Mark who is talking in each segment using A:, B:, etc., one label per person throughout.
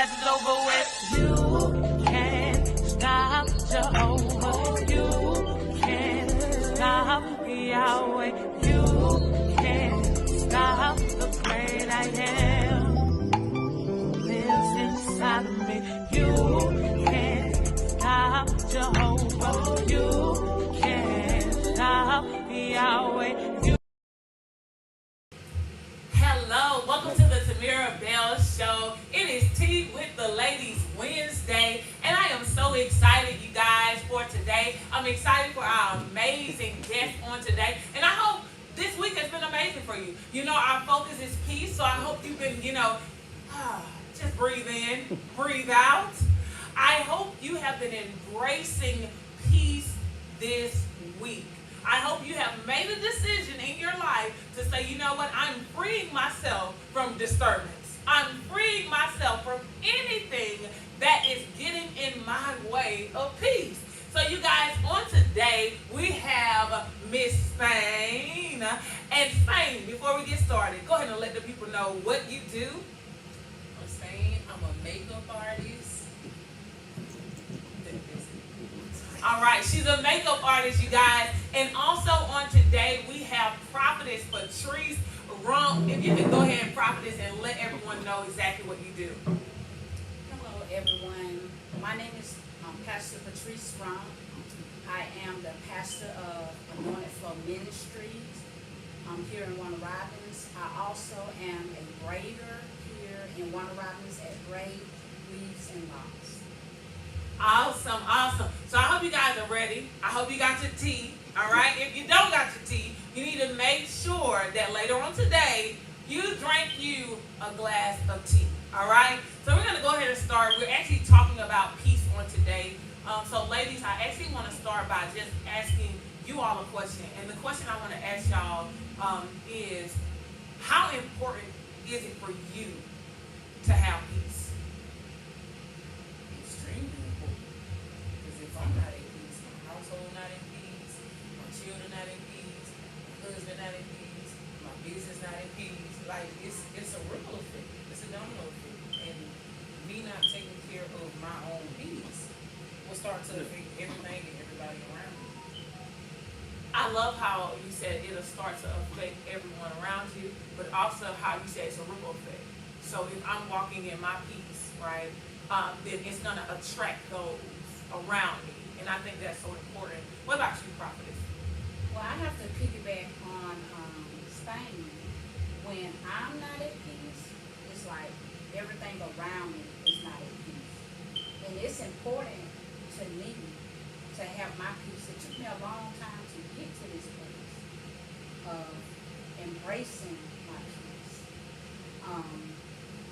A: past is over with. You can't stop Jehovah. You can't stop Yahweh. You can't stop the great I am who lives inside of me. You can't stop Jehovah. You can't stop Yahweh. Hello, welcome to the Tamira Bell Show. It is Tea with the Ladies Wednesday, and I am so excited, you guys, for today. I'm excited for our amazing guest on today, and I hope this week has been amazing for you. You know, our focus is peace, so I hope you've been, just breathe in, breathe out. I hope you have been embracing peace this week. I hope you have made a decision in your life to say, you know what, I'm freeing myself from disturbance. I'm freeing myself from anything that is getting in my way of peace. So you guys, on today, we have Miss Spain. And Spain, before we get started, go ahead and let the people know what you do.
B: I'm Spain. I'm a makeup artist.
A: All right, she's a makeup artist, you guys. And also on today, we have Prophetess Patresa Rumph. If you can go ahead and Prophetess and let everyone know exactly what you do.
B: Hello, everyone. My name is Pastor Patresa Rumph. I am the pastor of Anointed Flow Ministries here in Warner Robins. I also am a braider here in Warner Robins at Braid, Weaves, and Locks.
A: Awesome, awesome. So I hope you guys are ready. I hope you got your tea, all right? If you don't got your tea, you need to make sure that later on today, you drink you a glass of tea, all right? So we're going to go ahead and start. We're actually talking about peace on today. So ladies, I actually want to start by just asking you all a question. And the question I want to ask y'all is, how important is it for you to have peace?
B: Extremely important. Because if I'm not at peace, my household not in peace, my children not in peace, my husband not in peace, my business not in peace. Like, it's a ripple effect. It's a domino effect. And me not taking care of my own peace will start to affect everything and everybody around me.
A: I love how you said it'll start to affect everyone around you, but also how you said it's a ripple effect. So if I'm walking in my peace, right, then it's going to attract those around me. And I think that's so important. What about you, Prophetess?
C: Well, I have to piggyback on Spain. When I'm not at peace, it's like everything around me is not at peace. And it's important to me to have my peace. It took me a long time to get to this place of embracing my peace.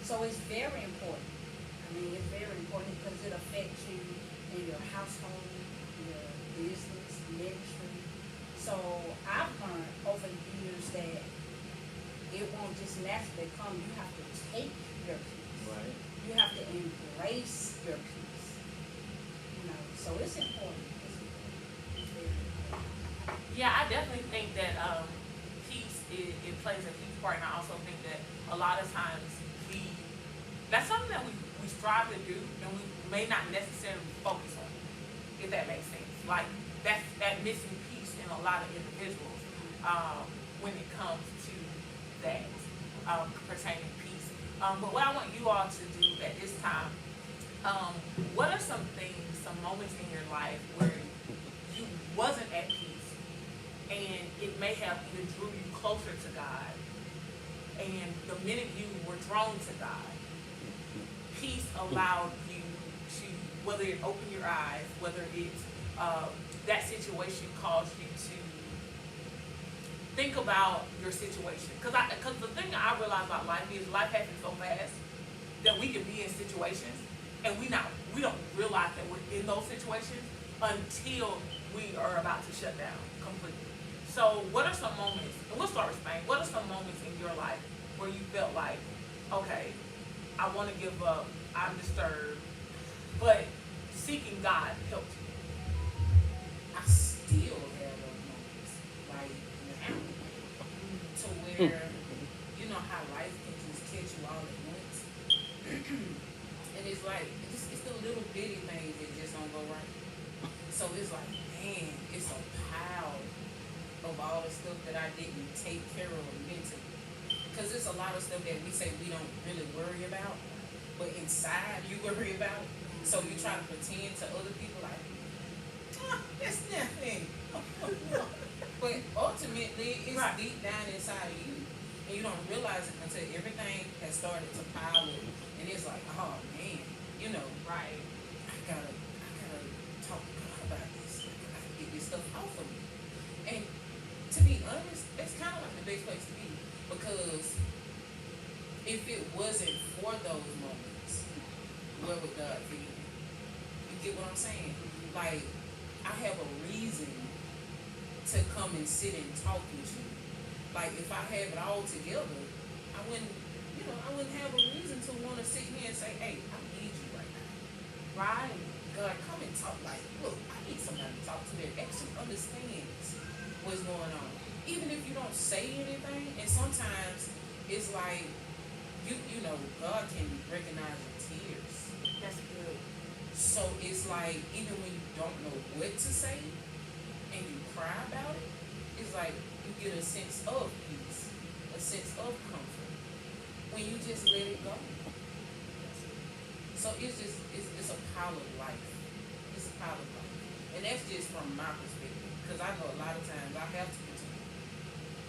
C: So it's very important. I mean, it's very important because it affects you in your household, your business, ministry. So I've learned over the years that it won't just naturally come. You have to take your peace.
D: Right.
C: You have to embrace your peace. So it's important. It's very important.
A: Yeah, I definitely think that peace, it plays a huge part. And I also think that a lot of times that's something that we strive to do and we may not necessarily focus on, if that makes sense. Like, that's that missing piece in a lot of individuals when it comes to that pertaining peace. But what I want you all to do at this time, what are some things, some moments in your life where you wasn't at peace and it may have even drew you closer to God, and the minute you were drawn to God, peace allowed you to, whether it opened your eyes, whether it's that situation caused you to think about your situation. Because the thing that I realize about life is life happens so fast that we can be in situations and we don't realize that we're in those situations until we are about to shut down completely. So what are some moments, and we'll start with Spain, what are some moments in your life where you felt like, okay, I want to give up, I'm disturbed, but seeking God helped you?
B: I still have those moments, like now, to where you know how life can just catch you all at once, and it's like, it's the little bitty things that just don't go right. So it's like, man, it's a pile of all the stuff that I didn't take care of mentally. Because it's a lot of stuff that we say we don't really worry about, but inside you worry about. So you try to pretend to other people like, it's nothing. But ultimately, it's deep down inside of you. And you don't realize it until everything has started to pile up. And it's like, oh man, you know,
A: Right.
B: I gotta talk to God about this. I gotta get this stuff off of me. And to be honest, that's kind of like the best place to be. Because if it wasn't for those moments, where would God be? You get what I'm saying? Like, I have a reason to come and sit and talk with you. Like, if I have it all together, I wouldn't have a reason to want to sit here and say, hey, I need you right now.
A: Right.
B: God, come and talk. Like, look, I need somebody to talk to that actually understands what's going on. Even if you don't say anything, and sometimes it's like, you know, God can recognize your tears.
A: That's good.
B: So it's like, even when you don't know what to say, and you cry about it, it's like you get a sense of peace, a sense of comfort, when you just let it go. So it's a pile of life. It's a pile of life. And that's just from my perspective, because I know a lot of times I have to continue.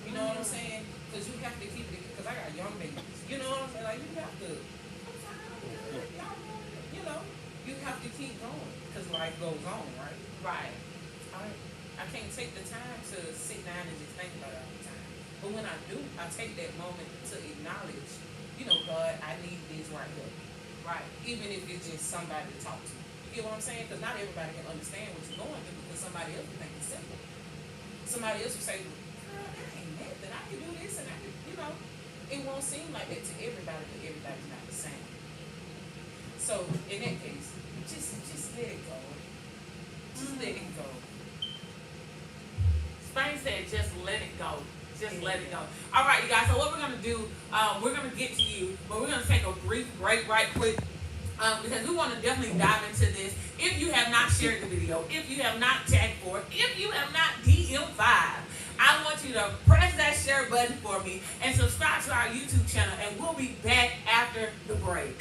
B: You know what I'm saying? Because you have to keep it, because I got young babies. You know what I'm saying? Like, you have to, you know, you have to keep going, because life goes on, right?
A: Right.
B: I can't take the time to sit down and just think about it all the time. But when I do, I take that moment to acknowledge, you know, God, I need this right here.
A: Right.
B: Even if it's just somebody to talk to. You get what I'm saying? Because not everybody can understand what you're going through, because somebody else will think it's simple. Somebody else will say, girl, that ain't nothing. I can do this and I can, you know. It won't seem like that to everybody, but everybody's not the same. So in that case, just let it go. Just let it go.
A: Spain said, just let it go. Just let it go. All right, you guys. So what we're going to do, we're going to get to you, but we're going to take a brief break right quick because we want to definitely dive into this. If you have not shared the video, if you have not tagged for it, if you have not DM5, I want you to press that share button for me and subscribe to our YouTube channel, and we'll be back after the break.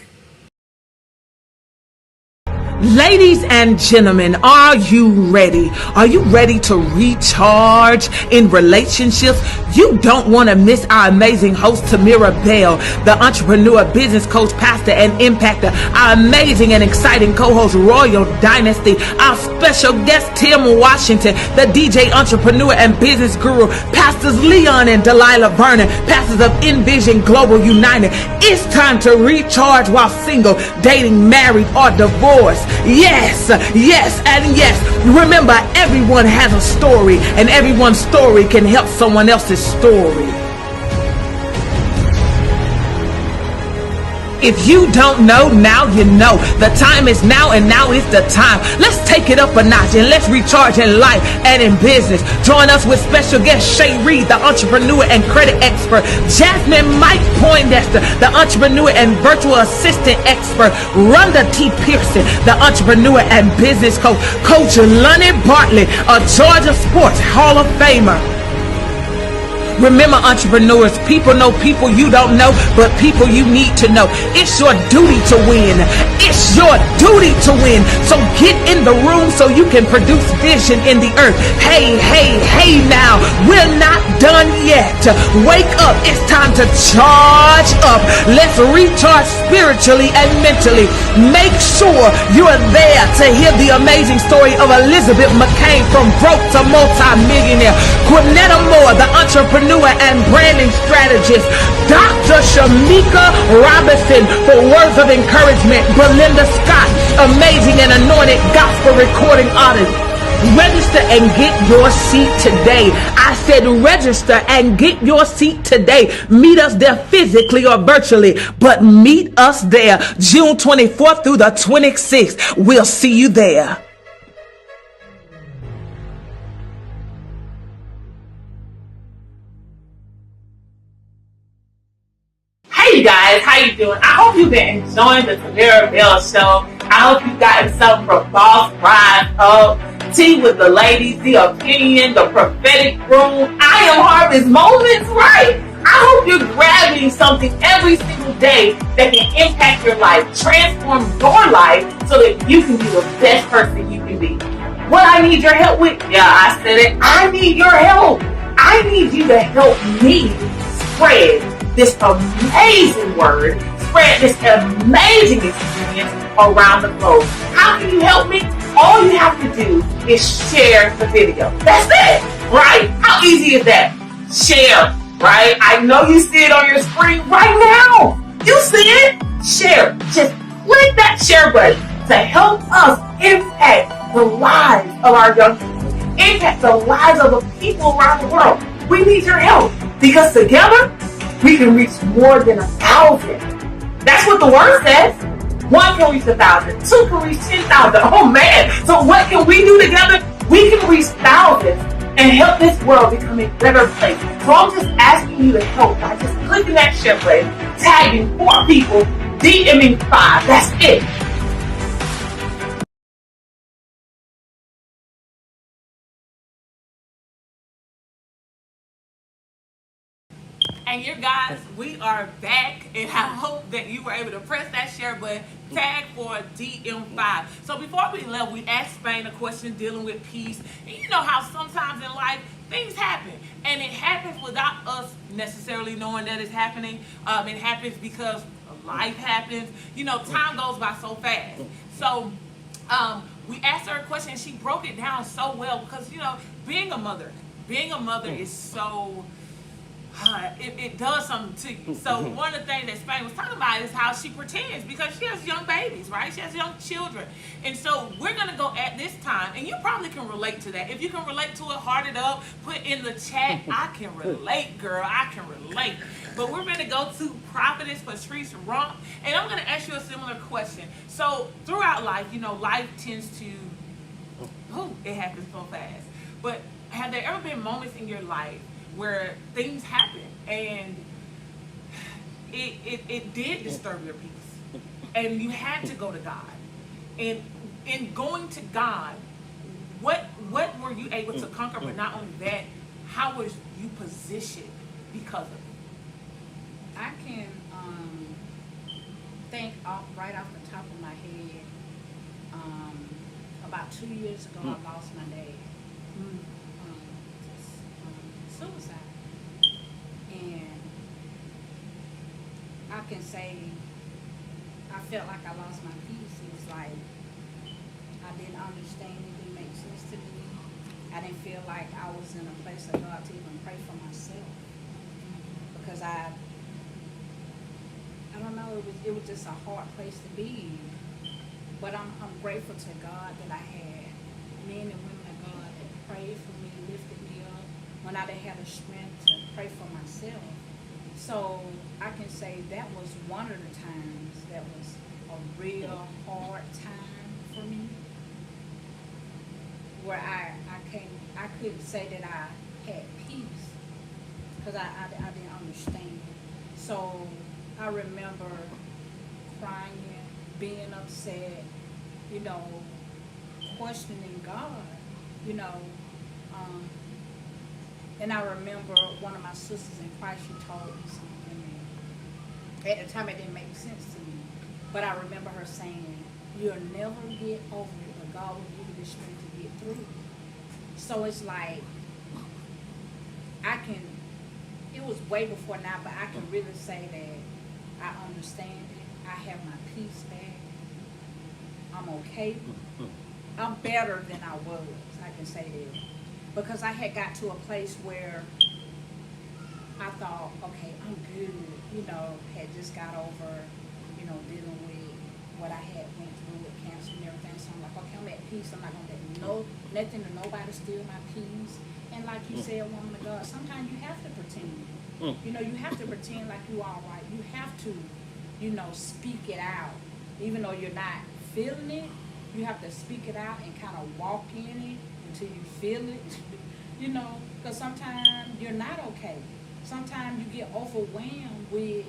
D: Ladies and gentlemen, are you ready? Are you ready to recharge in relationships? You don't want to miss our amazing host, Tamira Bell, the entrepreneur, business coach, pastor, and impactor. Our amazing and exciting co-host, Royal Dynasty. Our special guest, Tim Washington, the DJ, entrepreneur, and business guru. Pastors Leon and Delilah Vernon, pastors of Envision Global United. It's time to recharge while single, dating, married, or divorced. Yes, yes, and yes. Remember, everyone has a story, and everyone's story can help someone else's story. If you don't know, now you know. The time is now, and now is the time. Let's take it up a notch and let's recharge in life and in business. Join us with special guest Shay Reed, the entrepreneur and credit expert. Jasmine Mike Poindexter, the entrepreneur and virtual assistant expert. Rhonda T. Pearson, the entrepreneur and business coach. Coach Lonnie Bartlett, a Georgia Sports Hall of Famer. Remember, entrepreneurs, people know people you don't know, but people you need to know. It's your duty to win. It's your duty to win. So get in the room so you can produce vision in the earth. Hey, hey, hey now. We're not done yet. Wake up. It's time to charge up. Let's recharge spiritually and mentally. Make sure you're there to hear the amazing story of Elizabeth McCain from broke to multi-millionaire. Cornetta Moore, the entrepreneur and branding strategist. Dr. Shamika Robinson for words of encouragement. Belinda Scott, amazing and anointed gospel recording artist. Register and get your seat today. I said register and get your seat today. Meet us there physically or virtually, but meet us there June 24th through the 26th. We'll see you there. Hey you guys, how
A: you doing? I hope you've been enjoying the Tamara Bell Show. I hope you've gotten something from Boss Rise Up, Tea with the Ladies, The Opinion, The Prophetic Room, I Am Harvest Moments, right? I hope you're grabbing something every single day that can impact your life, transform your life so that you can be the best person you can be. What I need your help with? Yeah, I said it. I need your help. I need you to help me spread this amazing word, spread this amazing experience around the globe. How can you help me? All you have to do is share the video. That's it, right? How easy is that? Share, right? I know you see it on your screen right now. You see it? Share. Just click that share button to help us impact the lives of our young people, impact the lives of the people around the world. We need your help because together we can reach more than 1,000. That's what the word says. 1 can reach 1,000, 2 can reach 10,000. Oh man! So what can we do together? We can reach thousands and help this world become a better place. So I'm just asking you to help by just clicking that share button, tagging 4 people, DMing 5. That's it. And you guys, we are back, and I hope that you were able to press that share button, tag for DM5. So before we left, we asked Spain a question dealing with peace. And you know how sometimes in life, things happen. And it happens without us necessarily knowing that it's happening. It happens because life happens. You know, time goes by so fast. So we asked her a question, and she broke it down so well because, you know, being a mother is so... it does something to you. So one of the things that Spain was talking about is how she pretends because she has young babies, right? She has young children. And so we're going to go at this time, and you probably can relate to that. If you can relate to it, heart it up, put in the chat, I can relate, girl, I can relate. But we're going to go to Prophetess Patresa Rumph, and I'm going to ask you a similar question. So throughout life, you know, life tends to, it happens so fast. But have there ever been moments in your life where things happen and it did disturb your peace and you had to go to God, and in going to God, what were you able to conquer? But not only that, how was you positioned because of it?
C: I can think right off the top of my head. About 2 years ago, I lost my dad. Suicide. And I can say I felt like I lost my peace. It was like I didn't understand, it didn't make sense to me. I didn't feel like I was in a place of God to even pray for myself. Because I don't know, it was just a hard place to be in. But I'm grateful to God that I had men and women of God that prayed for me, lifted me up when I didn't have the strength to pray for myself. So I can say that was one of the times that was a real hard time for me, where I couldn't say that I had peace because I didn't understand. So I remember crying, being upset, you know, questioning God, you know. And I remember one of my sisters in Christ, she told me something. At the time, it didn't make sense to me. But I remember her saying, you'll never get over it, but God will give you the strength to get through it. So it's like, it was way before now, but I can really say that I understand it. I have my peace back. I'm okay. I'm better than I was, I can say that. Because I had got to a place where I thought, okay, I'm good, you know, had just got over, you know, dealing with what I had went through with cancer and everything. So I'm like, okay, I'm at peace. I'm not going to let nothing or nobody steal my peace. And like you said, woman of God, sometimes you have to pretend. You know, you have to pretend like you all right. You have to, you know, speak it out. Even though you're not feeling it, you have to speak it out and kind of walk in it until you feel it, you know, because sometimes you're not okay. Sometimes you get overwhelmed with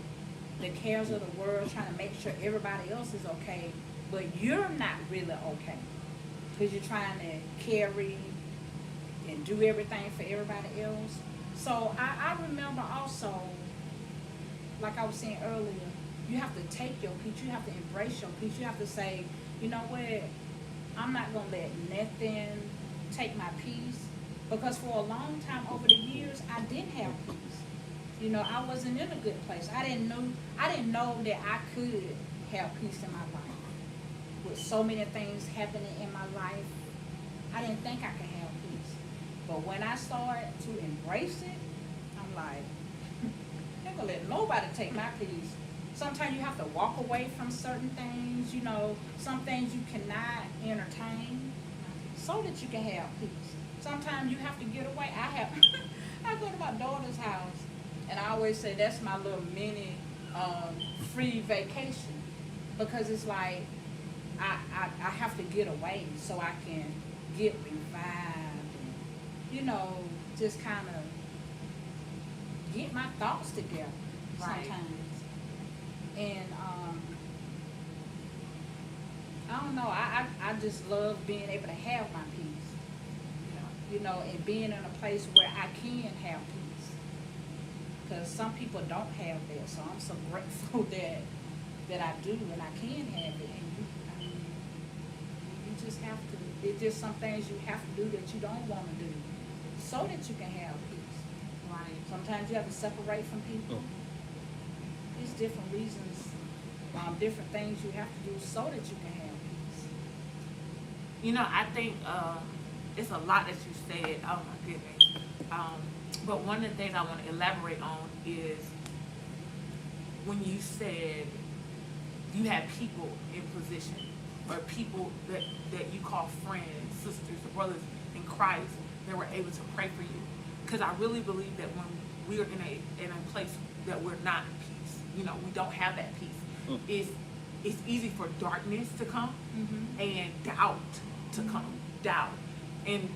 C: the cares of the world, trying to make sure everybody else is okay, but you're not really okay because you're trying to carry and do everything for everybody else. So I remember also, like I was saying earlier, you have to take your peace. You have to embrace your peace. You have to say, you know what, I'm not going to let nothing take my peace. Because for a long time over the years, I didn't have peace. You know, I wasn't in a good place. I didn't know that I could have peace in my life. With so many things happening in my life, I didn't think I could have peace. But when I started to embrace it, I'm like, I'm gonna let nobody take my peace. Sometimes you have to walk away from certain things, you know, some things you cannot entertain so that you can have peace. Sometimes you have to get away. I go to my daughter's house, and I always say that's my little mini free vacation, because it's like I have to get away so I can get revived and, you know, just kind of get my thoughts together sometimes. And I don't know, I just love being able to have my peace. You know, and being in a place where I can have peace. Because some people don't have that, so I'm so grateful that I do and I can have it. And you just have to, it's just some things you have to do that you don't want to do so that you can have peace.
A: Right.
C: Sometimes you have to separate from people. There's different reasons, different things you have to do so that you can have peace.
A: You know, I think it's a lot that you said. Oh my goodness. But one of the things I want to elaborate on is when you said you had people in position, or people that you call friends, sisters, brothers in Christ, that were able to pray for you. Because I really believe that when we're in a place that we're not in peace, you know, we don't have that peace, it's easy for darkness to come and doubt to come. Doubt. And,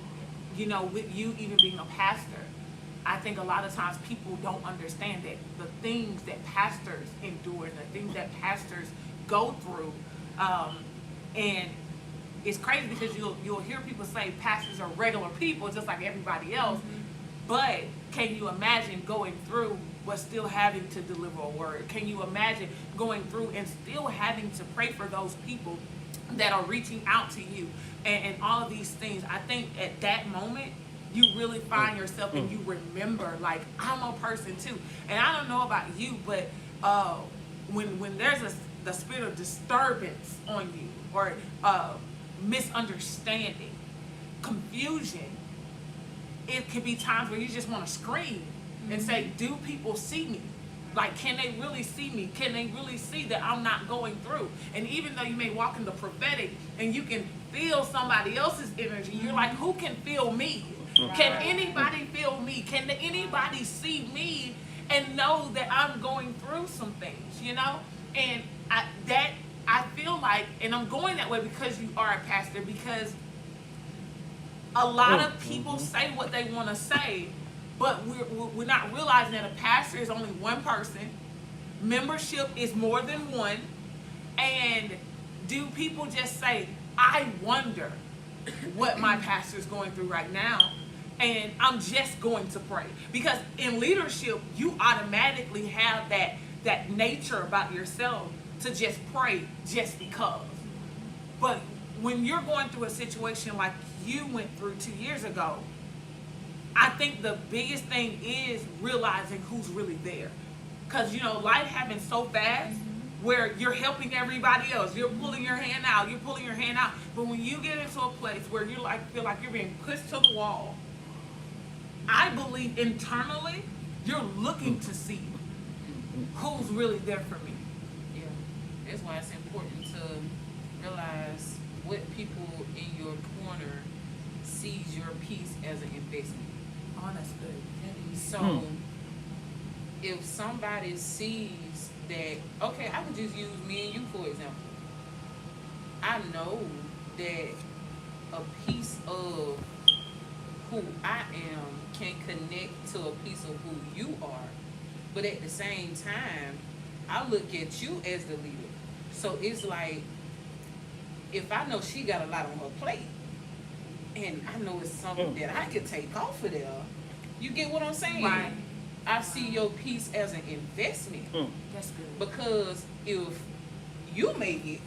A: you know, with you even being a pastor, I think a lot of times people don't understand that the things that pastors endure and the things that pastors go through, and it's crazy because you'll hear people say pastors are regular people just like everybody else, but can you imagine going through but still having to deliver a word? Can you imagine going through and still having to pray for those people that are reaching out to you and all of these things? I think at that moment, you really find yourself and you remember, like, I'm a person too. And I don't know about you, but when there's the spirit of disturbance on you, or misunderstanding, confusion, it can be times where you just want to scream and say, do people see me? Like, can they really see me? Can they really see that I'm not going through? And even though you may walk in the prophetic and you can feel somebody else's energy, you're like, who can feel me? Can anybody feel me? Can anybody see me and know that I'm going through some things, you know? And I feel like, and I'm going that way because you are a pastor, because a lot of people say what they want to say, but we're not realizing that a pastor is only one person. Membership is more than one. And do people just say, I wonder what my pastor is going through right now, and I'm just going to pray? Because in leadership, you automatically have that nature about yourself to just pray just because. But when you're going through a situation like you went through 2 years ago, I think the biggest thing is realizing who's really there. Because, you know, life happens so fast where you're helping everybody else. You're pulling your hand out. You're pulling your hand out. But when you get into a place where you feel like you're being pushed to the wall, I believe internally you're looking to see who's really there for me.
B: Yeah, that's why it's important to realize what people in your corner sees your peace as an investment.
A: Oh, that's good.
B: So if somebody sees that, okay, I would just use me and you for example. I know that a piece of who I am can connect to a piece of who you are, but at the same time, I look at you as the leader. So it's like, if I know she got a lot on her plate, and I know it's something that I could take off of there, you get what I'm saying?
A: Right.
B: I see your piece as an investment.
A: That's good.
B: Because if you make it,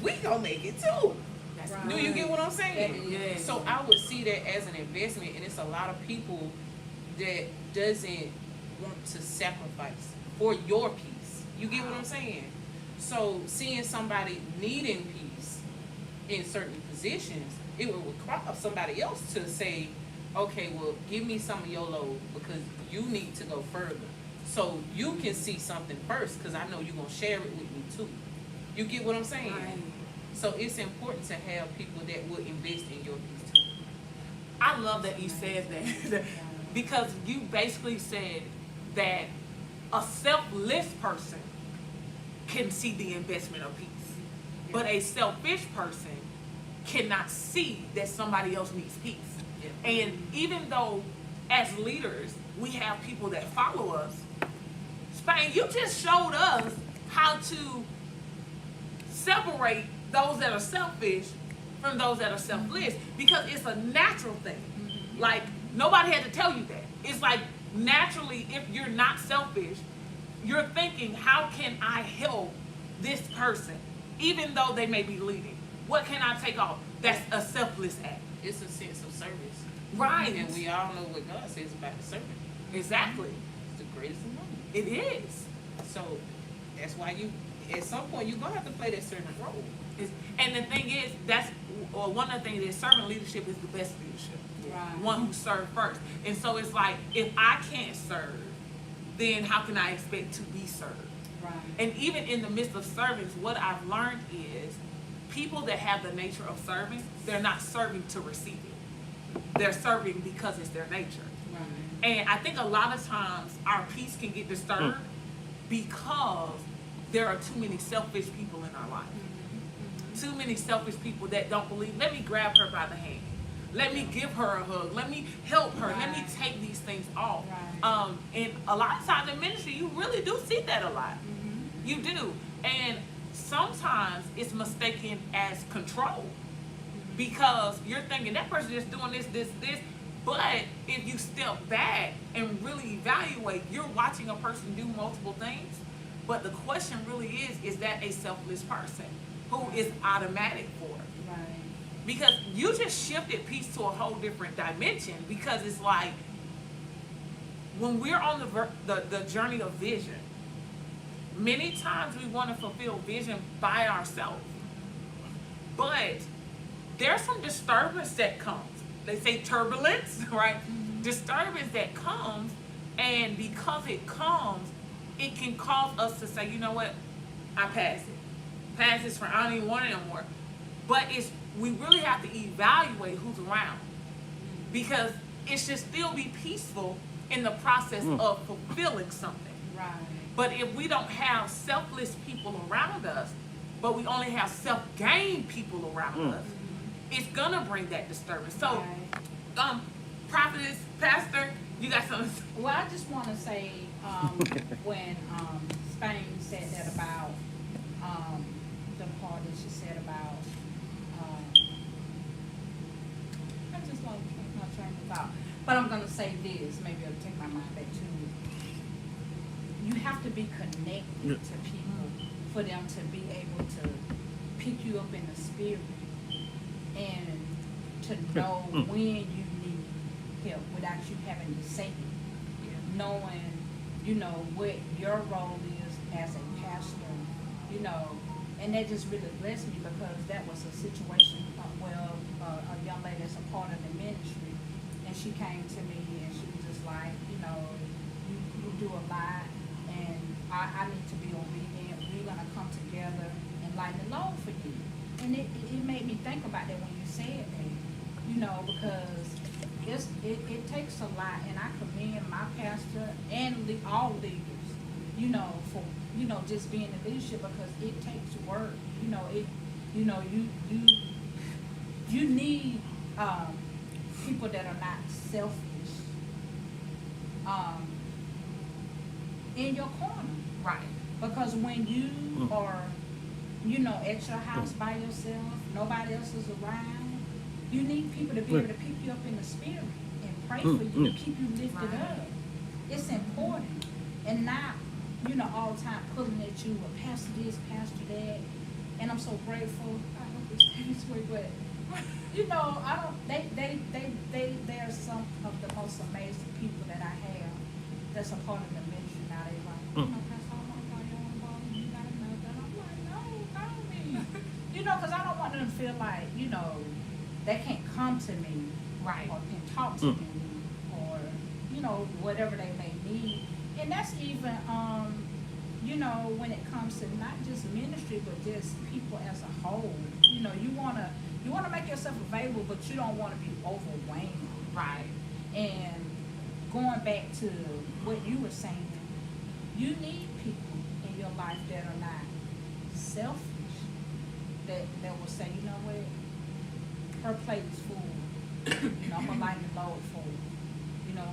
B: we gonna make it too.
A: That's
C: Right.
B: Do you get what I'm saying?
A: Yes.
B: So I would see that as an investment, and it's a lot of people that doesn't want to sacrifice for your peace. You get what I'm saying? So seeing somebody needing peace in certain positions, it will require somebody else to say, okay, well, give me some of your load because you need to go further. So you can see something first because I know you're going to share it with me too. You get what I'm saying?
A: Right.
B: So it's important to have people that will invest in your peace too.
A: I love that you said that because you basically said that a selfless person can see the investment of peace, but a selfish person cannot see that somebody else needs peace.
B: Yeah.
A: And even though as leaders we have people that follow us, Spain, you just showed us how to separate those that are selfish from those that are selfless because it's a natural thing. Like nobody had to tell you that. It's like naturally, if you're not selfish, you're thinking, how can I help this person even though they may be leading? What can I take off? That's a selfless act.
B: It's a sense of service.
A: Right.
B: And we all know what God says about the servant.
A: Exactly.
B: It's the greatest among them.
A: It is.
B: So that's why you, at some point, you're going to have to play that servant role.
A: And the thing is, one of the things is servant leadership is the best leadership.
C: Right.
A: One who served first. And so it's like, if I can't serve, then how can I expect to be served?
C: Right.
A: And even in the midst of servants, what I've learned is people that have the nature of serving, they're not serving to receive it. They're serving because it's their nature.
C: Right.
A: And I think a lot of times our peace can get disturbed because there are too many selfish people in our life. Too many selfish people that don't believe, let me grab her by the hand. Let me give her a hug. Let me help her. Let me
C: Right.
A: take these things off.
C: Right.
A: And a lot of times in ministry, you really do see that a lot. You do. And sometimes it's mistaken as control because you're thinking that person is doing this. But if you step back and really evaluate, you're watching a person do multiple things. But the question really is that a selfless person who is automatic for it?
C: Right.
A: Because you just shifted peace to a whole different dimension because it's like when we're on the journey of vision, many times we want to fulfill vision by ourselves. But there's some disturbance that comes. They say turbulence, right? Disturbance that comes, and because it comes, it can cause us to say, you know what, I pass it. Pass this for I don't even want it anymore. But we really have to evaluate who's around because it should still be peaceful in the process of fulfilling something.
C: Right.
A: But if we don't have selfless people around us, but we only have self-gain people around us, it's gonna bring that disturbance. So,
C: Right.
A: prophetess, pastor, you got something?
C: Well, I just want to say when Spain said that about the part that she said about I just lost my train of thought. But I'm gonna say this. Maybe it'll take my mind back to it. You have to be connected to people for them to be able to pick you up in the spirit and to know when you need help without you having to say it. Knowing, you know, what your role is as a pastor, you know, and that just really blessed me because that was a situation a young lady that's a part of the ministry, and she came to me and she was just like, you know, you do a lot, and I need to be obedient. We're gonna come together and lighten the load for you. And it made me think about that when you said that, you know, because it takes a lot, and I commend my pastor and all leaders, you know, for, you know, just being in leadership because it takes work. You know, you need people that are not selfish in your corner.
A: Right.
C: Because when you are, at your house by yourself, nobody else is around, you need people to be able to pick you up in the spirit and pray for you, keep you lifted up. It's important. And not, all the time pulling at you, or pastor this, pastor that. And I'm so grateful. I hope it's this way, but I don't. They're some of the most amazing people that I have. That's a part of the ministry now. They like, Pastor, I want to call you on the ball. You got to know that. I'm like, no, call me. Because I don't want them to feel like, they can't come to me,
A: Right.
C: or can talk to me, or whatever they may need. And that's even when it comes to not just ministry, but just people as a whole. You wanna make yourself available, but you don't want to be overwhelmed.
A: Right.
C: And going back to what you were saying, you need people in your life that are not selfish, that will say, you know what, her plate is full. I'm gonna lighten the load for her.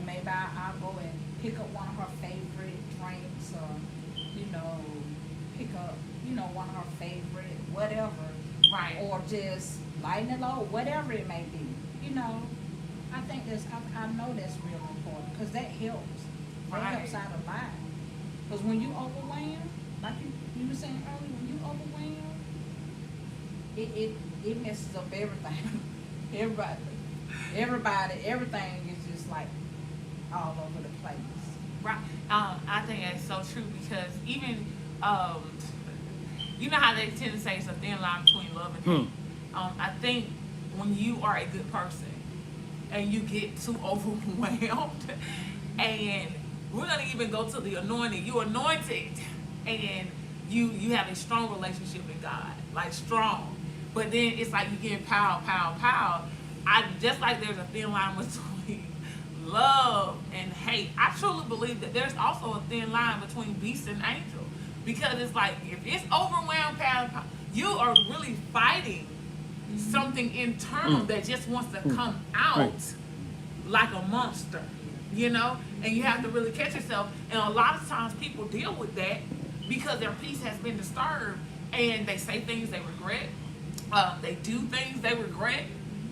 C: Maybe I'll go and pick up one of her favorite drinks, or pick up one of her favorite whatever.
A: Right.
C: Or just lighten the load, whatever it may be. I think I know that's real important, because that helps. That
A: Right.
C: helps out a lot. Because when you overwhelm, like you were saying earlier, when you overwhelm, it messes up everything. Everybody, everything is just like all over the place.
A: Right. I think that's so true, because even you know how they tend to say it's a thin line between love and hate. I think when you are a good person and you get too overwhelmed, and we're gonna even go to the anointing. You anointed, and you have a strong relationship with God, like strong. But then it's like you get pow. I just like there's a thin line between love and hate. I truly believe that there's also a thin line between beast and angel, because it's like if it's overwhelmed, pow, you are really fighting something internal that just wants to come out like a monster, and you have to really catch yourself. And a lot of times people deal with that because their peace has been disturbed, and they say things they regret, they do things they regret,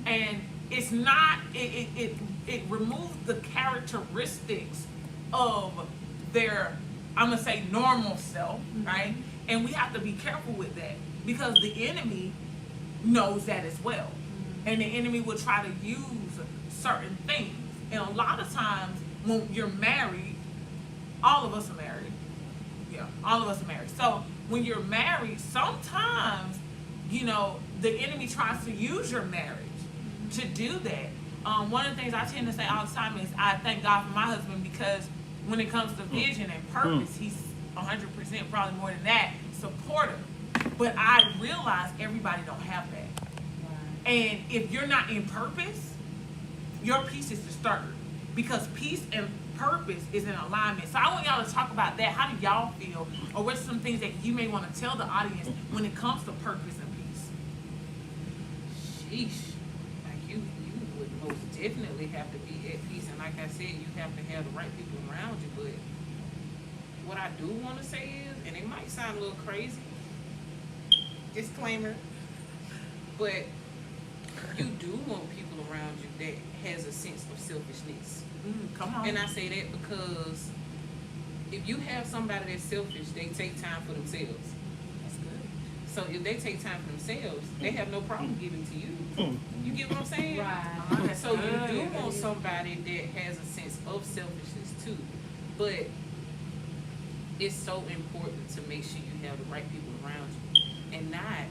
A: and it's not, it removes the characteristics of their, I'm gonna say, normal self, right? And we have to be careful with that, because the enemy knows that as well. And the enemy will try to use certain things. And a lot of times when you're married, all of us are married. Yeah, all of us are married. So when you're married, sometimes, the enemy tries to use your marriage to do that. One of the things I tend to say all the time is I thank God for my husband, because when it comes to vision and purpose, he's 100%, probably more than that, supportive. But I realize everybody don't have that. And if you're not in purpose, your peace is disturbed, because peace and purpose is in alignment. So I want y'all to talk about that. How do y'all feel, or what's some things that you may want to tell the audience when it comes to purpose and peace?
B: Sheesh. Like you would most definitely have to be at peace, and like I said, you have to have the right people around you. But what I do want to say is, and it might sound a little crazy, disclaimer, but you do want people around you that has a sense of selfishness.
A: Come on.
B: And I say that because if you have somebody that's selfish, they take time for themselves.
A: That's good.
B: So if they take time for themselves, they have no problem giving to you. You get what I'm saying?
C: Right.
B: So you do want somebody that has a sense of selfishness too. But it's so important to make sure you have the right people around you. And not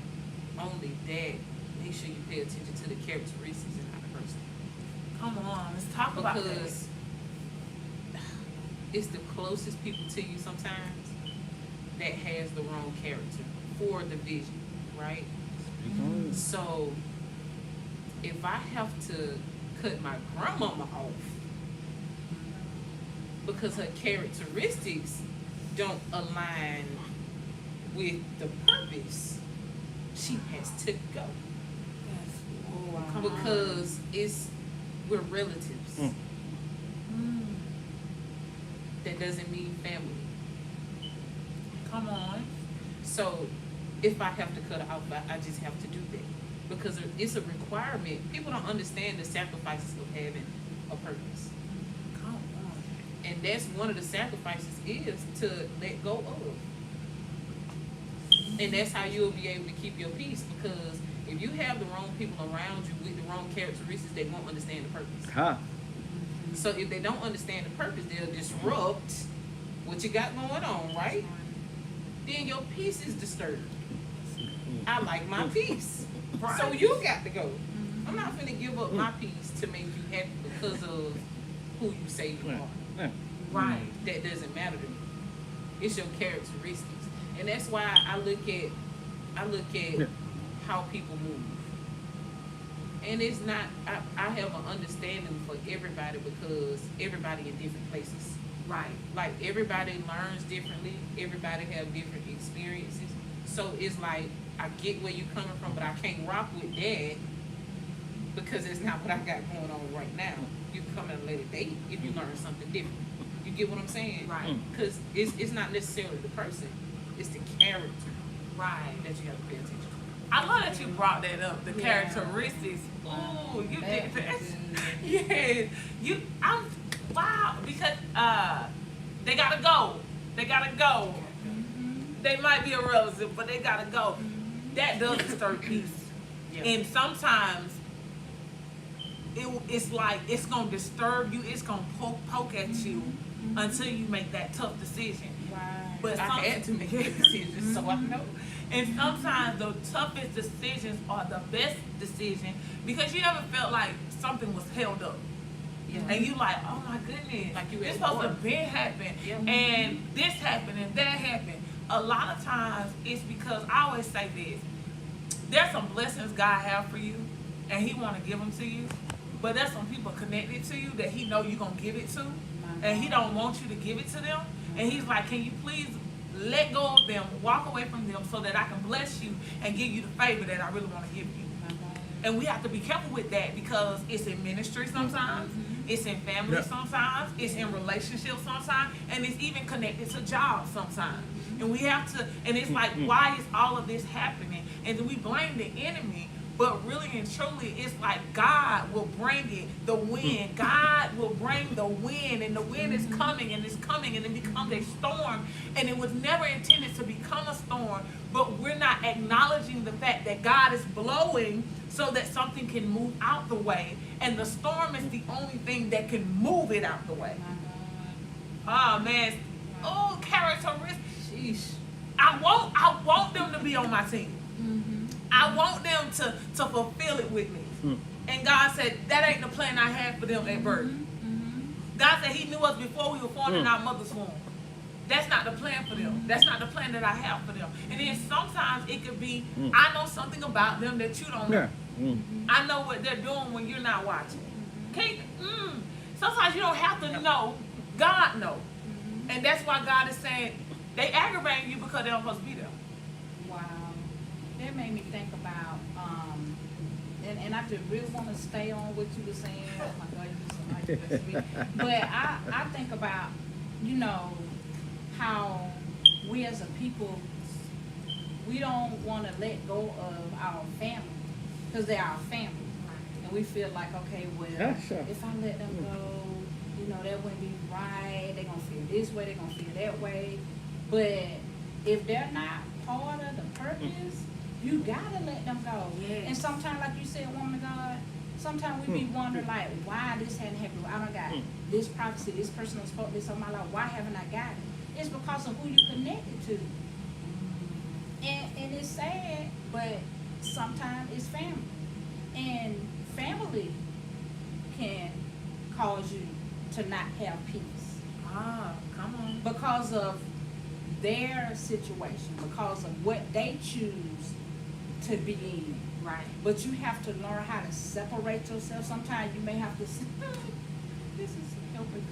B: only that, make sure you pay attention to the characteristics in that person.
A: Come on, let's talk about that.
B: Because it's the closest people to you sometimes that has the wrong character for the vision, right? So if I have to cut my grandmama off because her characteristics don't align with the purpose, she has to go. Because we're relatives. That doesn't mean family.
A: Come on.
B: So if I have to cut off, I just have to do that because it's a requirement. People don't understand the sacrifices of having a purpose.
A: Come on.
B: And that's one of the sacrifices is to let go of. And that's how you'll be able to keep your peace, because if you have the wrong people around you with the wrong characteristics, they won't understand the purpose.
E: Huh.
B: So if they don't understand the purpose, they'll disrupt what you got going on, right? Then your peace is disturbed. I like my peace.
A: Right.
B: So you got to go. I'm not finna give up my peace to make you happy because of who you say you are.
E: Yeah.
A: Right.
B: That doesn't matter to me. It's your characteristics. And that's why I look at how people move. And it's not, I have an understanding for everybody because everybody in different places.
A: Right.
B: Like everybody learns differently, everybody have different experiences. So it's like, I get where you're coming from, but I can't rock with that because it's not what I got going on right now. You can come and let it date if you learn something different. You get what I'm saying?
A: Right.
B: Because it's not necessarily the person, it's the character
A: Right.
B: that you have to pay attention to.
A: I love that you brought that up. The
C: Yeah.
A: characteristics. Ooh, you did that.
C: That's
A: Yeah. Wow. Because they gotta go. They gotta go. They might be a relative, but they gotta go. That does disturb peace.
B: Yeah.
A: And sometimes it's like it's gonna disturb you. It's gonna poke at you until you make that tough decision.
C: Right.
A: But
B: I had to make that decision, so I know.
A: And sometimes the toughest decisions are the best decision because you ever felt like something was held up.
B: Yeah.
A: And you like, oh my goodness,
B: Like you
A: this
B: at
A: supposed to
B: work.
A: been happen,
B: Yeah.
A: and this happened and that happened. A lot of times it's because I always say this: there's some blessings God have for you, and He want to give them to you, but there's some people connected to you that He know you gonna give it to, and He don't want you to give it to them, and He's like, can you please let go of them, walk away from them, so that I can bless you and give you the favor that I really want to give you. And we have to be careful with that because it's in ministry sometimes, it's in family
E: Yeah.
A: sometimes, it's in relationships sometimes, and it's even connected to jobs sometimes. And we have to, and it's like, why is all of this happening? And then we blame the enemy, but really and truly, it's like God will bring it, the wind. God will bring the wind, and the wind is coming, and it's coming, and it becomes a storm. And it was never intended to become a storm, but we're not acknowledging the fact that God is blowing so that something can move out the way. And the storm is the only thing that can move it out the way. Oh, man. Oh, characteristics.
B: Sheesh.
A: I want them to be on my team. I want them to fulfill it with me. And God said, that ain't the plan I had for them at birth. God said He knew us before we were formed in our mother's womb. That's not the plan for them. That's not the plan that I have for them. And then sometimes it could be, I know something about them that you don't know.
E: Yeah.
A: I know what they're doing when you're not watching. Sometimes you don't have to know. God knows. And that's why God is saying, they aggravate you because they don't supposed to be there.
C: Wow. That made me think about, and I just really want to stay on what you were saying. Oh my God, you so nice. But I think about, how we as a people, we don't want to let go of our family because they're our family. And we feel like, okay, well,
E: Yeah, sure.
C: if I let them go, that wouldn't be right. They're going to feel this way, they're going to feel that way. But if they're not part of the purpose, you got to let them go.
A: Yes.
C: And sometimes, like you said, woman of God, sometimes we be wondering, like, why this hadn't happened. I don't got this prophecy, this person done spoke this on my life. Why haven't I got it? It's because of who you connected to. And it's sad, but sometimes it's family. And family can cause you to not have peace
A: Ah, come on.
C: because of their situation, because of what they choose to be in.
A: Right.
C: But you have to learn how to separate yourself. Sometimes you may have to say, this is helping.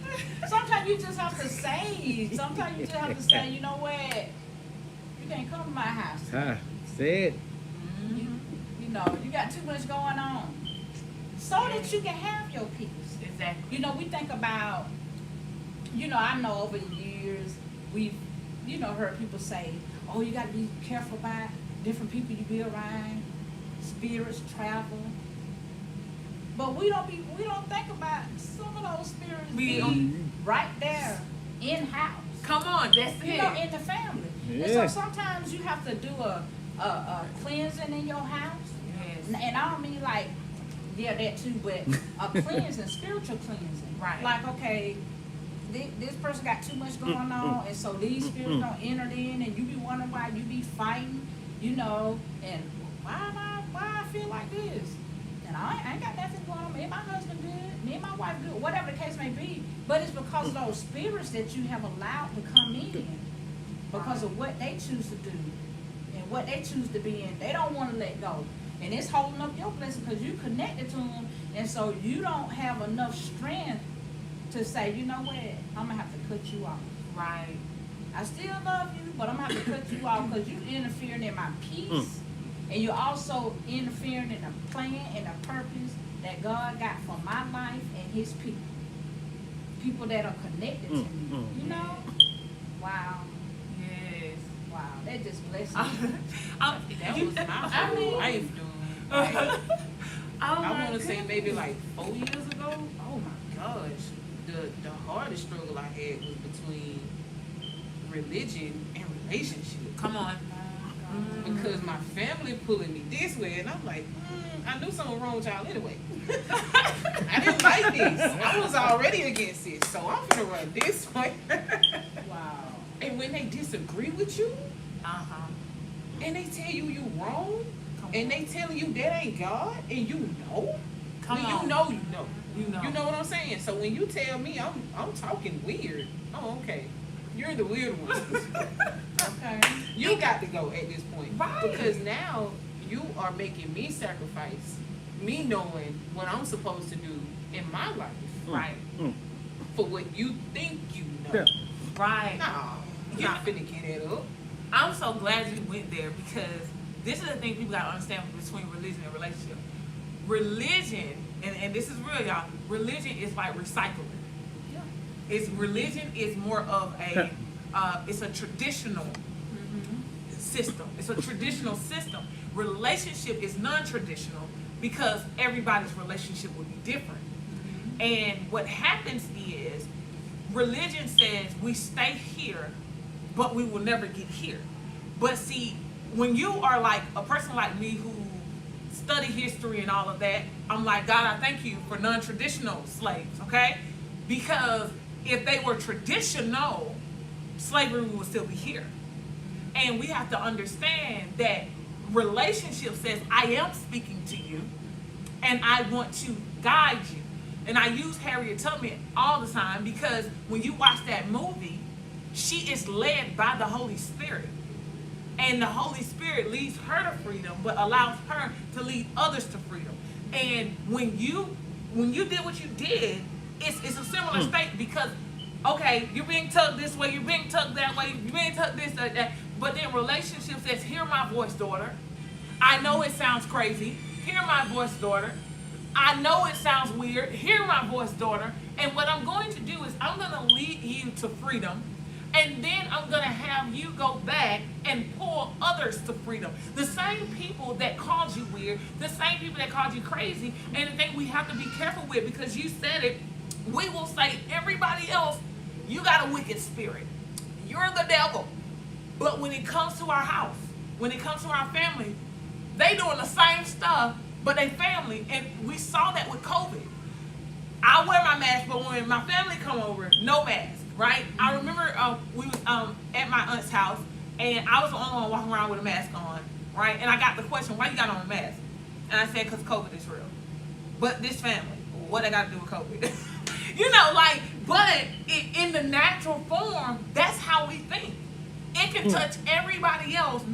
C: Sometimes you just have to say, sometimes you just have to say, you know what, you can't come to my house.
E: Huh. Said.
C: You got too much going on. So that you can have your peace.
A: Exactly.
C: We think about, I know over the years, we've heard people say, oh, you got to be careful about different people you be around, spirits travel. But we don't think about some of those spirits being right there in house.
A: Come on, that's it.
C: In the family.
E: Yeah.
C: And so sometimes you have to do a cleansing in your house.
A: Yes.
C: And I don't mean like, that too, but a cleansing, spiritual cleansing.
A: Right.
C: Like, okay, this person got too much going on, and so these spirits don't enter in, and you be wondering why you be fighting, and why I feel like this. And I ain't got nothing going on. Me and my husband good. Me and my wife good. Whatever the case may be. But it's because of those spirits that you have allowed to come in. Because of what they choose to do. And what they choose to be in. They don't want to let go. And it's holding up your blessing because you connected to them. And so you don't have enough strength to say, you know what? I'm going to have to cut you off.
A: Right.
C: I still love you, but I'm going to have to cut you off because you interfering in my peace. And you're also interfering in the plan and the purpose that God got for my life and his people. People that are connected to me. You know? Wow.
A: Yes.
C: Wow. That just blessed me.
B: That was my whole life doing. Like, I want to say maybe like 4 years ago. Oh my gosh, the hardest struggle I had was between religion and relationship.
A: Come on.
B: Because my family pulling me this way, and I'm like, I knew something wrong with y'all anyway. I didn't like this. I was already against it, so I'm gonna run this way.
C: Wow.
B: And when they disagree with you, and they tell you you wrong, and they telling you that ain't God, and you know, you know. You know what I'm saying? So when you tell me I'm talking weird, oh okay, you're the weird one.
C: Okay.
B: You got to go at this point.
A: Right.
B: Because now you are making me sacrifice me knowing what I'm supposed to do in my life.
A: Right.
B: For what you think you know.
E: Yeah.
A: Right.
B: No, you're not finna get it up.
A: I'm so glad you went there because this is the thing people gotta understand between religion and relationship. Religion, and this is real, y'all. Religion is like recycling.
C: Yeah.
A: Religion is more of a it's a traditional system. It's a traditional system. Relationship is non-traditional because everybody's relationship will be different. And what happens is religion says we stay here, but we will never get here. But see, when you are like a person like me who study history and all of that, I'm like, God, I thank you for non-traditional slaves, okay? Because if they were traditional, slavery would still be here. And we have to understand that relationship says, I am speaking to you and I want to guide you. And I use Harriet Tubman all the time because when you watch that movie, she is led by the Holy Spirit. And the Holy Spirit leads her to freedom, but allows her to lead others to freedom. And when you did what you did, it's a similar state because, okay, you're being tugged this way, you're being tugged that way, you're being tugged this, that. But then relationship says, hear my voice, daughter. I know it sounds crazy. Hear my voice, daughter. I know it sounds weird. Hear my voice, daughter. And what I'm going to do is I'm going to lead you to freedom. And then I'm going to have you go back and pull others to freedom. The same people that called you weird, the same people that called you crazy, and the thing we have to be careful with, because you said it, we will say everybody else, you got a wicked spirit. You're the devil. But when it comes to our house, when it comes to our family, they doing the same stuff, but they family. And we saw that with COVID. I wear my mask, but when my family come over, no mask, right? I remember we was at my aunt's house, and I was the only one walking around with a mask on, right? And I got the question, why you got on a mask? And I said, because COVID is real. But this family, what they got to do with COVID? But in the natural form, that's how we think. It can touch everybody else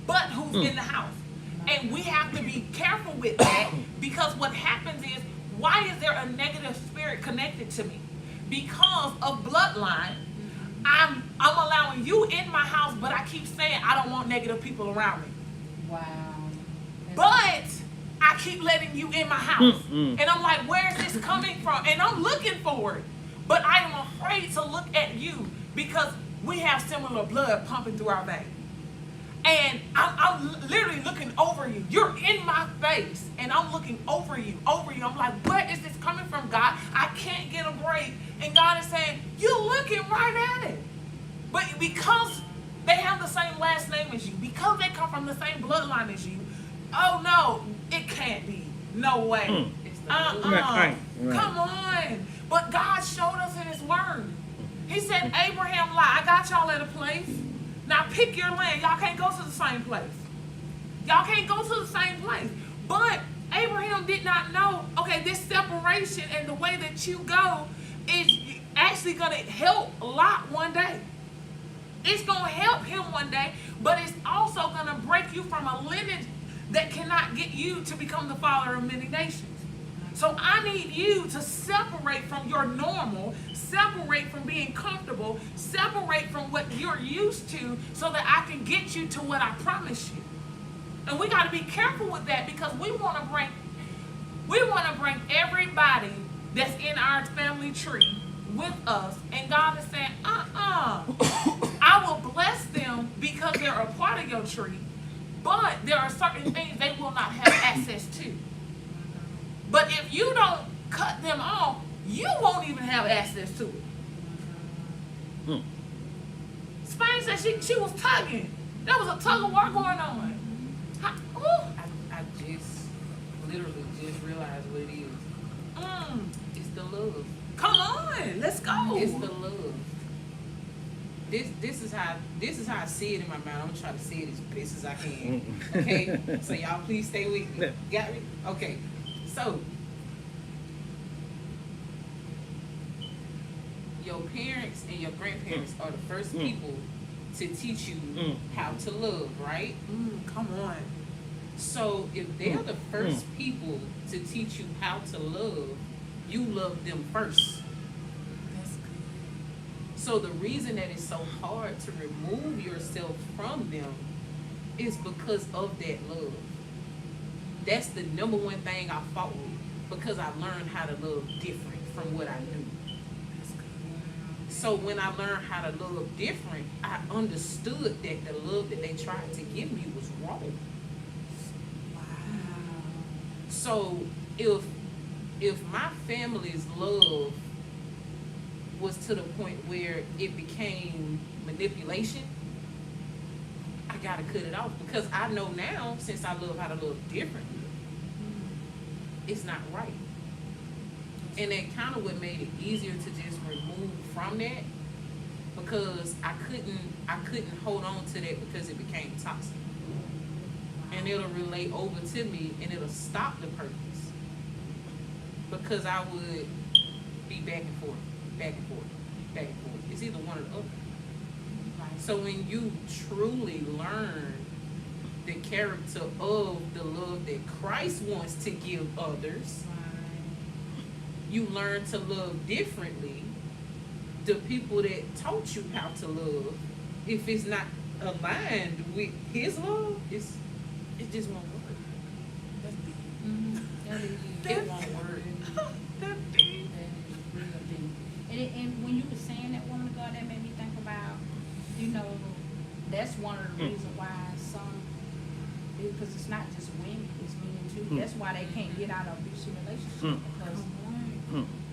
A: but who's in the house. And we have to be careful with that, because what happens is, why is there a negative spirit connected to me? Because of bloodline. I'm allowing you in my house, but I keep saying I don't want negative people around me.
C: Wow.
A: But I keep letting you in my house. And I'm like, where is this coming from? And I'm looking for it. But I am afraid to look at you, because we have similar blood pumping through our veins. And I'm literally looking over you. You're in my face, and I'm looking over you. I'm like, where is this coming from, God? I can't get a break. And God is saying, you're looking right at it. But because they have the same last name as you, because they come from the same bloodline as you, oh no, it can't be. No way.
B: It's the
D: Right.
A: Come on. But God showed us in his word. He said, Abraham lied. I got y'all at a place. Now pick your land. Y'all can't go to the same place. Y'all can't go to the same place. But Abraham did not know, okay, this separation and the way that you go is actually going to help Lot one day. It's going to help him one day, but it's also going to break you from a lineage that cannot get you to become the father of many nations. So I need you to separate from your normal, separate from being comfortable, separate from what you're used to so that I can get you to what I promised you. And we got to be careful with that because we want to bring everybody that's in our family tree with us. And God is saying, I will bless them because they're a part of your tree, but there are certain things they will not have access to. But if you don't cut them off, you won't even have access to it. Spain said she was tugging. There was a tug of war going on.
B: I just literally just realized what it is. It's the love.
A: Come on, let's go.
B: It's the love. This is how I see it in my mind. I'm gonna try to say it as best as I can. Okay, so y'all please stay with me. Got me? Okay. So, your parents and your grandparents are the first people to teach you how to love, right?
A: Come on.
B: So, if they're the first people to teach you how to love, you love them first.
A: That's good.
B: So, the reason that it's so hard to remove yourself from them is because of that love. That's the number one thing I fought with because I learned how to love different from what I knew. So when I learned how to love different, I understood that the love that they tried to give me was wrong.
A: Wow.
B: So if my family's love was to the point where it became manipulation, I gotta cut it off because I know now, since I love how to love differently, it's not right. And that kind of what made it easier to just remove from that because I couldn't hold on to that because it became toxic. And it'll relate over to me and it'll stop the purpose. Because I would be back and forth. It's either one or the other. So when you truly learn the character of the love that Christ wants to give others, you learn to love differently. The people that taught you how to love, if it's not aligned with his love, it just won't work.
A: That's deep.
B: It won't work.
A: That's deep.
C: And when you were saying that, woman of God, that made me think about, that's one of the reasons why some, because it's not just women, it's men too. That's why they can't get out of abusive relationships because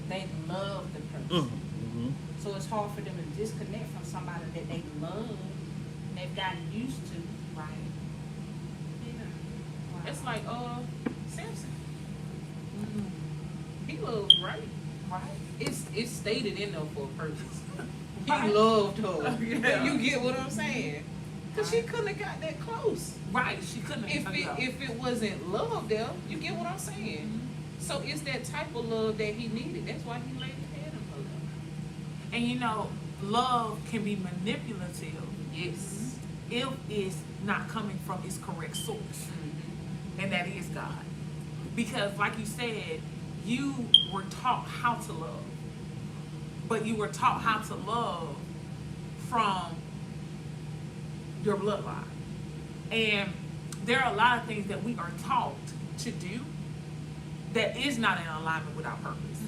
C: they love the person. So it's hard for them to disconnect from somebody that they love and they've gotten used to.
A: Right.
C: Yeah. Wow.
B: It's like Samson. He loved right.
A: Right.
B: It's stated in there for a purpose.
A: Right.
B: He loved her.
A: Yeah.
B: You get what I'm saying? Because she couldn't have got that close.
A: Right. She couldn't have
B: If it wasn't love there, you get what I'm saying? So it's that type of love that he needed. That's why he laid his head on her.
A: And love can be manipulative.
B: Yes.
A: If it's not coming from its correct source. And that is God. Because like you said, you were taught how to love. But you were taught how to love from your bloodline. And there are a lot of things that we are taught to do that is not in alignment with our purpose.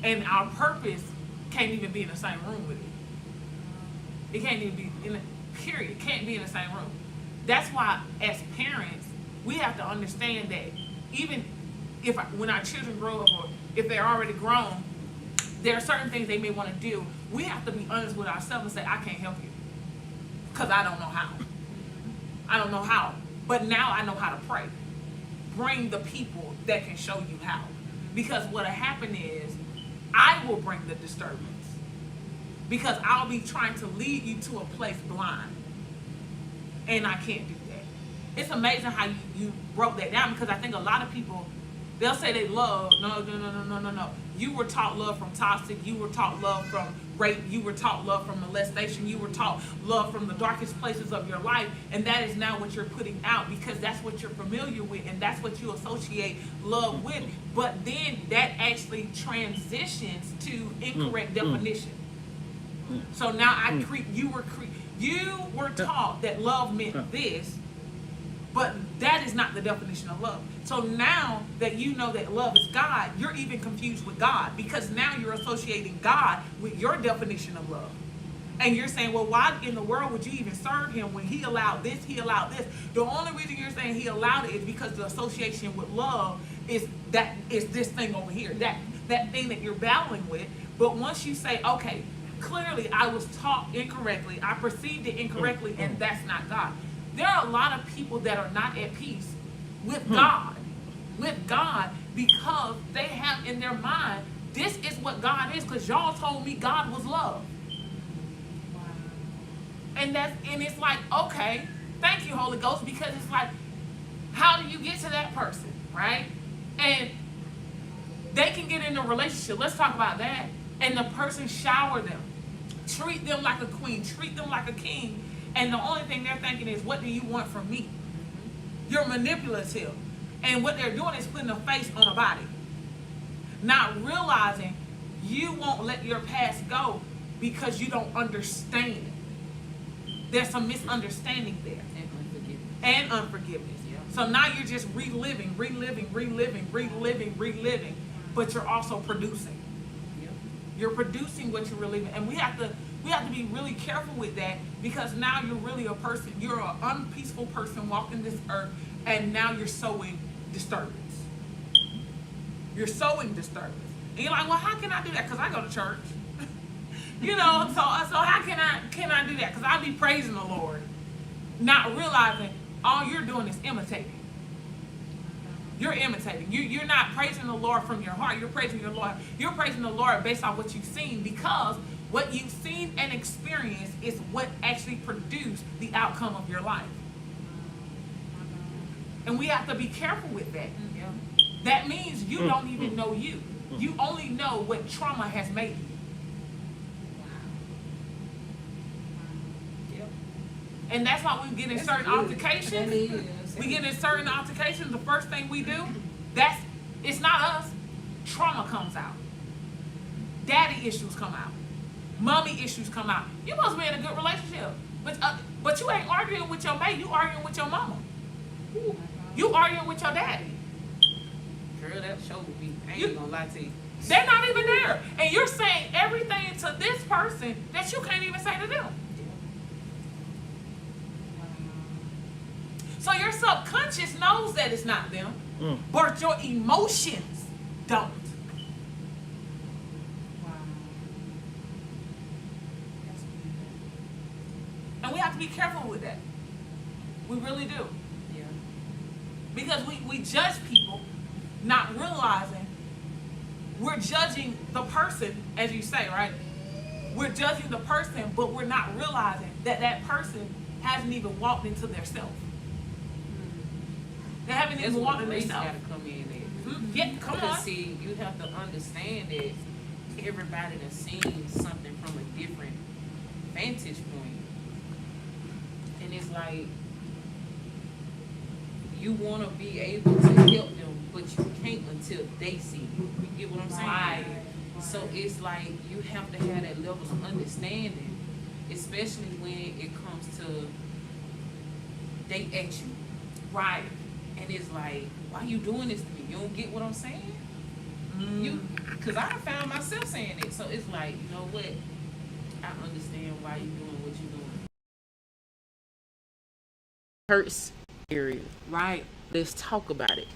A: And our purpose can't even be in the same room with it. It can't even be in the period. It can't be in the same room. That's why, as parents, we have to understand that even when our children grow up or if they're already grown, there are certain things they may want to do. We have to be honest with ourselves and say, I can't help you because I don't know how. I don't know how. But now I know how to pray. Bring the people that can show you how. Because what'll happen is I will bring the disturbance. Because I'll be trying to lead you to a place blind. And I can't do that. It's amazing how you broke that down, because I think a lot of people, they'll say they love. No. You were taught love from toxic. You were taught love from rape. You were taught love from molestation. You were taught love from the darkest places of your life. And that is now what you're putting out, because that's what you're familiar with and that's what you associate love with. But then that actually transitions to incorrect definition. So now you were taught that love meant this, but that is not the definition of love. So now that you know that love is God, you're even confused with God, because now you're associating God with your definition of love. And you're saying, well, why in the world would you even serve him when he allowed this, he allowed this? The only reason you're saying he allowed it is because the association with love is this thing over here, that thing that you're battling with. But once you say, okay, clearly I was taught incorrectly, I perceived it incorrectly, and that's not God. There are a lot of people that are not at peace with God, because they have in their mind, this is what God is, because y'all told me God was love.
C: Wow.
A: And it's like, okay, thank you, Holy Ghost, because it's like, how do you get to that person, right? And they can get in a relationship, let's talk about that, and the person shower them, treat them like a queen, treat them like a king, and the only thing they're thinking is, what do you want from me? You're manipulative. And what they're doing is putting a face on a body. Not realizing you won't let your past go because you don't understand. There's some misunderstanding there. And unforgiveness.
B: Yeah.
A: So now you're just reliving, but you're also producing.
B: Yep.
A: You're producing what you're reliving. And we have to be really careful with that, because now you're really a person, you're an unpeaceful person walking this earth, and now you're sowing disturbance. You're sowing disturbance. And you're like, well, how can I do that? Because I go to church. So how can I do that? Because I'll be praising the Lord, not realizing all you're doing is imitating. You're imitating. You're not praising the Lord from your heart. You're praising your Lord. You're praising the Lord based on what you've seen, because what you've seen and experienced is what actually produced the outcome of your life. And we have to be careful with that.
B: Yeah.
A: That means you don't even know you. You only know what trauma has made you.
B: Yep.
A: And that's why we get in certain altercations.
B: That is.
A: We get in certain altercations, the first thing we do, it's not us. Trauma comes out. Daddy issues come out. Mommy issues come out. You must be in a good relationship. But you ain't arguing with your mate, you arguing with your mama. You arguing with your daddy.
B: Girl, that show would be, I ain't gonna lie to you.
A: They're not even there. And you're saying everything to this person that you can't even say to them. So your subconscious knows that it's not them, but your emotions don't. And we have to be careful with that. We really do.
B: Yeah.
A: Because we judge people, not realizing we're judging the person, as you say, right? We're judging the person, but we're not realizing that person hasn't even walked into their self. They haven't
B: That's
A: even walked
B: where
A: in
B: grace
A: themselves.
B: gotta come in at.
A: Yeah, come
B: Because
A: on.
B: see, you have to understand that everybody has seen something from a different vantage point. And it's like, you want to be able to help them, but you can't until they see you. You get what I'm saying?
A: Right.
B: So it's like, you have to have that level of understanding, especially when it comes to they ask you.
A: Right.
B: And it's like, why you doing this to me? You don't get what I'm saying? Because I found myself saying it. So it's like, you know what? I understand why you doing what
A: what you're doing.
D: Hurts area.
A: Right.
D: Let's talk about it.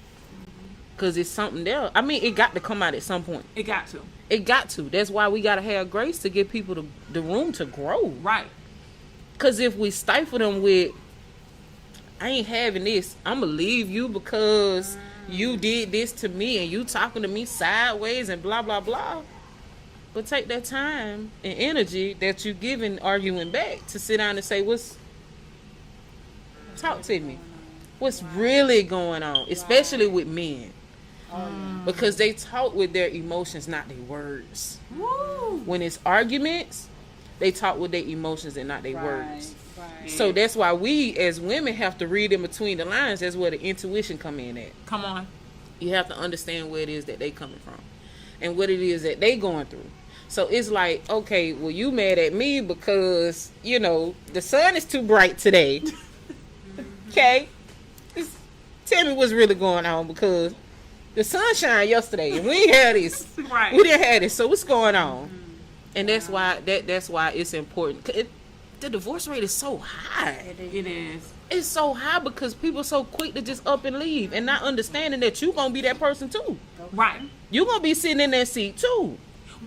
D: Because it's something there. I mean, it got to come out at some point.
A: It got to.
D: It got to. That's why we got to have grace to give people the room to grow.
A: Right.
D: Because if we stifle them with, I ain't having this, I'm going to leave you because you did this to me and you talking to me sideways and blah, blah, blah. But take that time and energy that you giving arguing back to sit down and say, talk to me. What's really going on, especially with men. Because they talk with their emotions, not their words.
A: Woo.
D: When it's arguments, they talk with their emotions and not their words.
C: Right.
D: So that's why we as women have to read in between the lines. That's where the intuition come in at.
A: Come on.
D: You have to understand where it is that they coming from and what it is that they going through. So it's like, okay, well, you mad at me because, you know, the sun is too bright today. Okay? Tell me what's really going on, because the sun shined yesterday and we ain't had this.
A: Right.
D: We didn't have this. So what's going on? And that's why it's important. The divorce rate is so high.
A: It is.
D: It's so high because people are so quick to just up and leave and not understanding that you gonna be that person too.
A: Right.
D: You gonna be sitting in that seat too.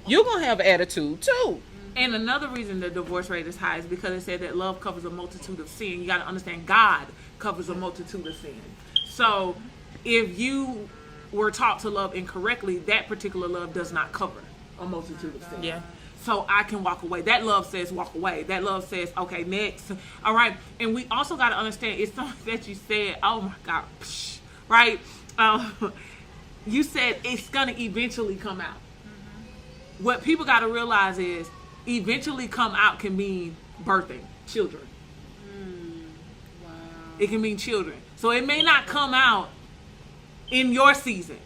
D: You gonna have an attitude too.
A: And another reason the divorce rate is high is because it said that love covers a multitude of sin. You got to understand God covers a multitude of sin. So if you were taught to love incorrectly, that particular love does not cover a multitude of sin.
D: Yeah.
A: So I can walk away. That love says walk away. That love says, okay, next. All right. And we also got to understand, it's something that you said, oh my God, psh, right? You said it's going to eventually come out. What people got to realize is eventually come out can mean birthing children.
C: Wow.
A: It can mean children. So it may not come out in your season,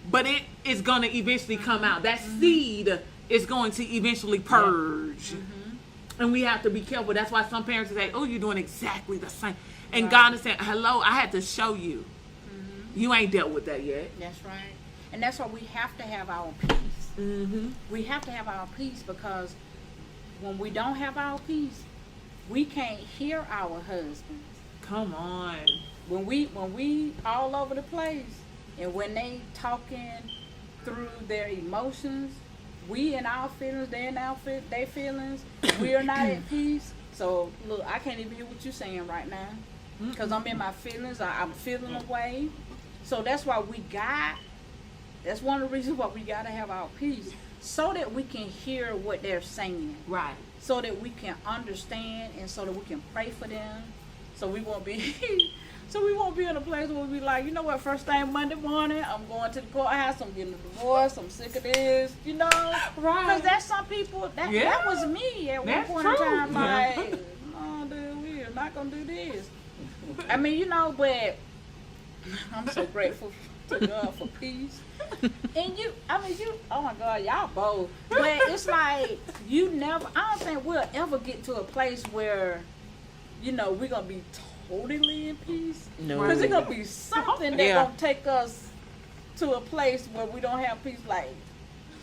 A: but it is going to eventually come out. That seed is going to eventually purge. And we have to be careful. That's why some parents say, oh, you're doing exactly the same. And God is saying, hello, I had to show you. You ain't dealt with that yet.
C: That's right. And that's why we have to have our peace. We have to have our peace, because when we don't have our peace, we can't hear our husbands.
A: Come on.
C: When we all over the place, and when they talking through their emotions, we in our feelings, they in their feelings, we are not at peace. So look, I can't even hear what you're saying right now, because I'm in my feelings. I'm feeling away. So that's why that's one of the reasons why we got to have our peace, so that we can hear what they're saying.
A: Right.
C: So that we can understand, and so that we can pray for them. So we won't be in a place where we be like, you know what, first thing Monday morning, I'm going to the courthouse, I'm getting a divorce, I'm sick of this, you know?
A: Right.
C: Because that's some people, that was me at one point in time, like, no, dude, we are not going to do this. I mean, you know, but I'm so grateful to God for peace. And oh my God, y'all both. But it's like, I don't think we'll ever get to a place where, you know, we're going to be totally in peace.
D: No.
C: Because it's going to be something that's going to take us to a place where we don't have peace. Like,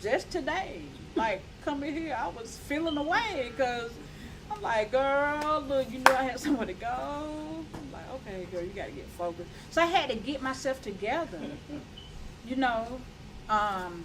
C: just today, like, coming here, I was feeling away because I'm like, girl, look, you know I had somewhere to go. I'm like, okay, girl, you got to get focused. So I had to get myself together, you know, and